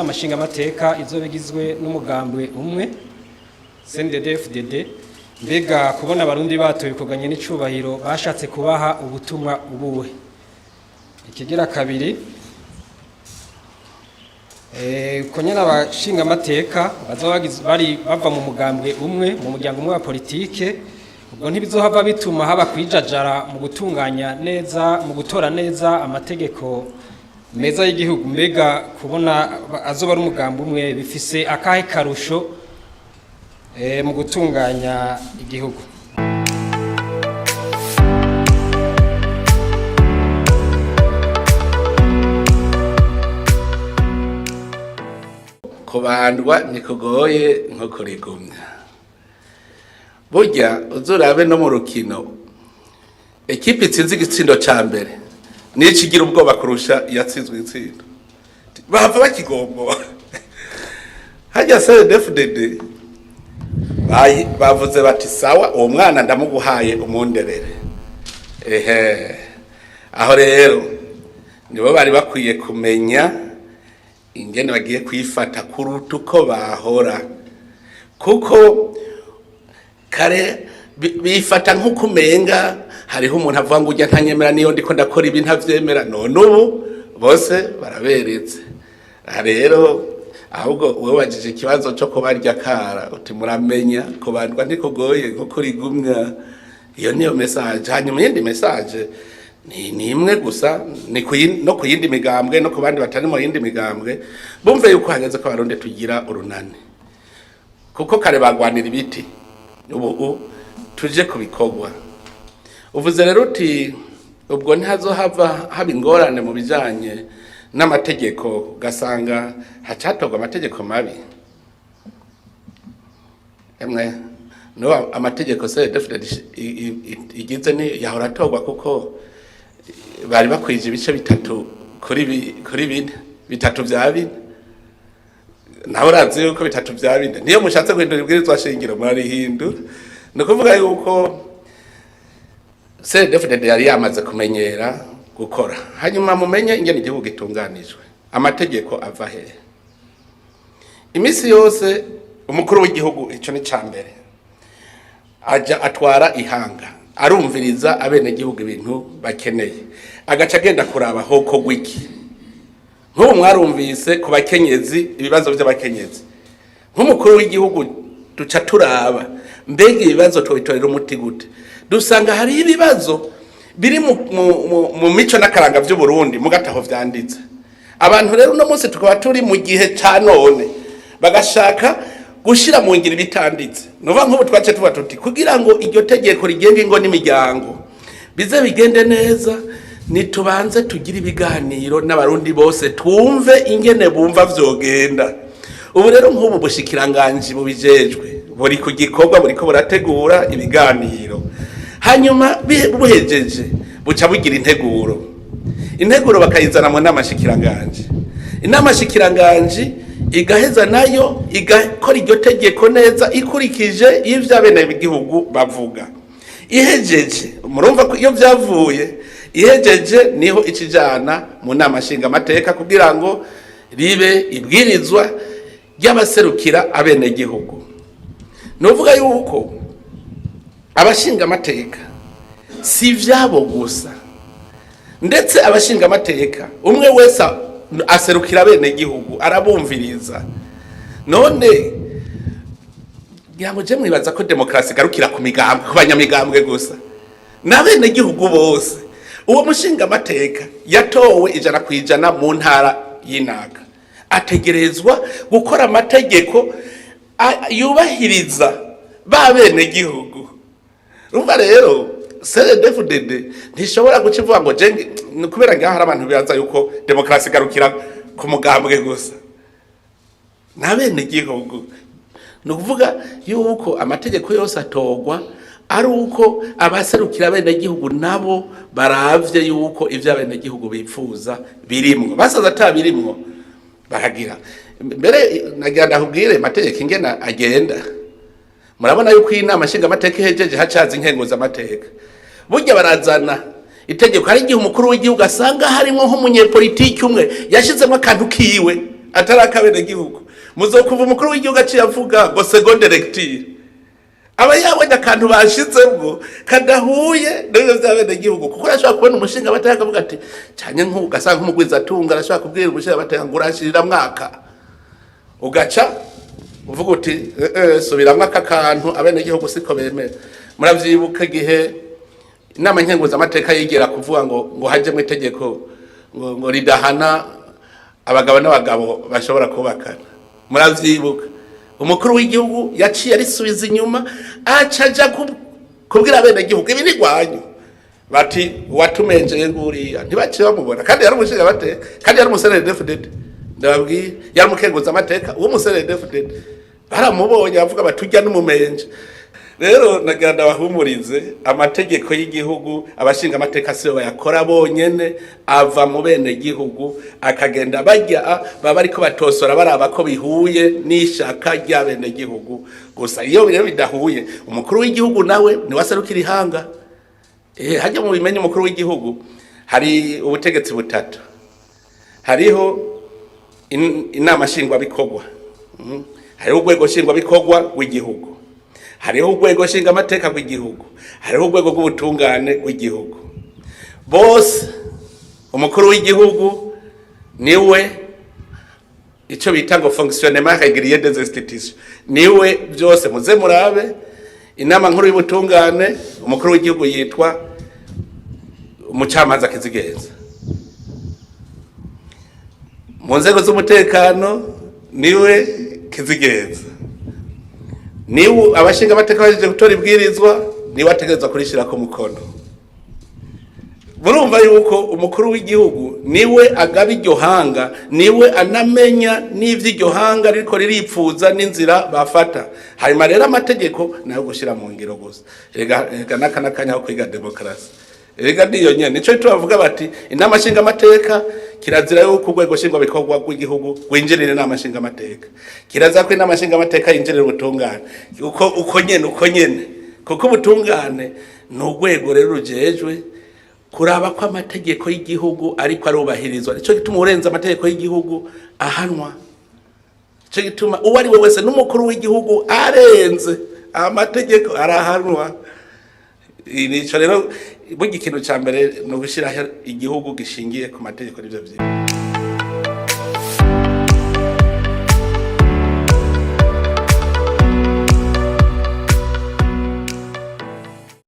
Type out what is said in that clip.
Amashinga amateka izobe igizwe n'umugambwe umwe CNDD-FDD mbega kubona abarundi batoye kuganye n'icubahiro bashatse kubaha ubutumwa ubuhe. Ikigira kabiri konyana abashinga amateka bari bava mu mugambwe umwe mu muryango umwe wa politike, ubwo ntibizohava bituma haba kwijajara mu gutunganya neza mu gutora neza amategeko meza y'igihugu. Mbega kubona azoba ari umugambo umwe bifise akahe karusho mu gutunganya igihugu. Kubandwa nikugoye nko kurigumya. Burya uzurabe no mu rukino ekipe itsinze igitsindo ca mbere nicigira ubwoba kurusha yatsinzwe itsindo, bahava bakigombo. Hajya CNDD-FDD bavuze bati sawa uwo mwana ndamuguhaye umunderere. Aho rero nibo bari bakwiye kumenya ingene bagiye kwifata kuruta uko bahora, kuko kare bifata nk'ukumenga hariho umuntu avuga ngo ujya ntanyemera niyo ndiko ndakora ibi ntavyemera, none ubu bose baraberetse. Rero ahubwo wewe wajije ikibazo cyo kubarya kara uti muramenya kubandwa ntikugoye nko kurigumya. Iyo niyo message. Hanyuma yindi message ni imwe gusa, ni no kuyindi migambwe no kubandi batari mu yindi migambwe bumve yuko hageze ko abarundi tugira urunani, kuko kare bagwanira ibiti ubu tuje kubikogwa. Uvuze rero uti ubwo ntihazohava haba ingorane mu bijanye n'amategeko gasanga hacatogwa amategeko mabi. No amategeko CNDD-FDD igize ni yahora atogwa kuko bari bakwije ibice bitatu kuri bine, bitatu vya bine. Naho urazi yuko bitatu vya bine niyo mushatse guhindura ibwirizwa shingiro murarihindura. No kuvuga yuko CNDD-FDD yari yamaze kumenyera gukora. Hanyuma mumenye ingene igihugu gitunganijwe, amategeko ava he. Imisi yose umukuru w'igihugu ico ni cambere aja atwara ihanga, arumviriza abene gihugu ibintu bakeneye, agaca agenda kuraba hoko gwiki. Nk'ubu mwarumvise ku bakenyezi ibibazo by'abakenyezi, nk'umukuru w'igihugu duca turaba mbega ibibazo twitorera umuti gute. Dusanga hari ibibazo biri mu mico n'akaranga by'u Burundi mugataho vyanditse. Abantu rero no munsi tukaba turi mu gihe ca none bagashaka gushira mu ngiro bitanditse. Nova nk'ubu twace tuba tuti kugira ngo iryo tegeko rigenge ingo n'imiryango bize bigende neza, nitubanze tugira ibiganiro n'abarundi bose twumve ingene bumva vyogenda. Ubu rero nk'ubu bushikiranganje bubijejwe buri ku gikorwa buriko burategura ibiganiro, hanyuma buhejeje buca bugira integuro bakayizana mu namashikiranganje. Inamashikiranganje igaheza nayo igakora iryo tegeko neza ikurikije ivyo abene b'igihugu bavuga. Ihejeje murumva ko iyo vyavuye ihejeje niho ikijana mu namashinga amateka kugira ngo ribe ibwirizwa ry'abaserukira abene gihugu. Novuga yuko abashinga amateka si vyabo gusa, ndetse abashinga amateka umwe wese aserukira abene gihugu arabumviriza. None ngirango je mwibaza ko demokrasi garukira ku migambwe, ku banyamigambwe gusa n'abene gihugu bose. Uwo mushinga amateka yatowe 100% mu ntara y'Inaga, ategerezwa gukora amategeko yubahiriza babene gihugu. Urumva rero CNDD-FDD ntishobora gucivuga ngo je kubera ngaho hari abantu bibaza yuko demokrasi garukira ku mugambwe gusa n'abene gihugu. No kuvuga yuko amategeko yose atogwa ari uko abaserukira abene gihugu nabo baravye yuko ivyo abene gihugu bipfuza birimwo, basaza atabirimwo baragira. Mbere nagira ndahubwire amategeko ingena agenda. Murabona yuko inama nshinga amateka hejeje hacaza inkenguza amateka, burya barazana itegeko hari igihe umukuru w'igihugu asanga harimo nk'umunyepolitiki umwe yashizemo akantu kiwe atarakabene gihugu muzokuva umukuru w'igihugu aciye avuga ngo seconde lecture aba yabonye akantu bashizemwo kadahuye n'ibyo by'abene gihugu kuko arashobora kubona umushinga bateka akavuga ati cyane nk'ugasanga nk'umugwiza atunga arashobora kubwira umushinga bateka ngo urashirira mwaka ugaca uvuga uti subiramwo aka kantu abene gihugu siko bemera muravyibuka gihe inama nkenguza amateka yigera kuvuga ngo haje mu itegeko ngo ridahana abagabo n'abagabo bashobora kubakana muravyibuka umukuru w'igihugu yaciye arisubiza inyuma acaja kubwira abene gihugu ibi nigwanyu bati watumenjeye nguriya ntibaciye bamubona kandi yari umushinga bateka kandi yari umusere defudede ndababwiye yari umukenguza amateka uwo musere defudede baramubonye bavuga batujya n'umumenje rero naganda bahumurize amategeko y'igihugu abashinga amateka siyo bayakora bonyene ava mu bene gihugu akagenda bajya baba ariko batosora baraba ko bihuye n'ishaka rya bene gihugu gusa iyo rero bidahuye umukuru w'igihugu nawe ni waserukira ihanga hajya mu bimenye umukuru w'igihugu hari ubutegetsi butatu hariho inama nshingwabikorwa hariho urwego nshingwabikorwa w'igihugu hariho urwego nshinga amateka rw'igihugu hariho urwego rw'ubutungane rw'igihugu bose umukuru w'igihugu niwe icyo bita ngo fonctionnement régulier des institutions niwe byose muze murabe inama nkuru y'ubutungane umukuru w'igihugu yitwa umucamanza Kizigenza mu nzego z'umutekano niwe Kizigenza niwe abashinga amateka baje gutora ibwirizwa niwe ategerezwa kurishira ku mukono murumva yuko umukuru w'igihugu niwe agaba iryo hanga niwe anamenya n'ivyo iryo hanga ariko riripfuza n'inzira bafata hanyuma rero amategeko nayo gushira mu ngiro gusa rega nakanakanya ho kwiga demokrasi rega ndiyo nyene nico tubavuga bati inama nshinga amateka kirazira yuko urwego nshingwa bikorwa rw'igihugu rwinjirira inama nshinga amateka kirazira ko inama nshinga amateka yinjirira ubutungane uko nyene kuko ubutungane ni urwego rero rujejwe kuraba ko amategeko y'igihugu ariko arubahirizwa nico gituma urenza amategeko y'igihugu ahanwa nico gituma uwo ari we wese n'umukuru w'igihugu arenze amategeko arahanwa nico rero burya ikintu ca mbere no gushiraho igihugu gishingiye ku mategeko n'ivyo vyinshi.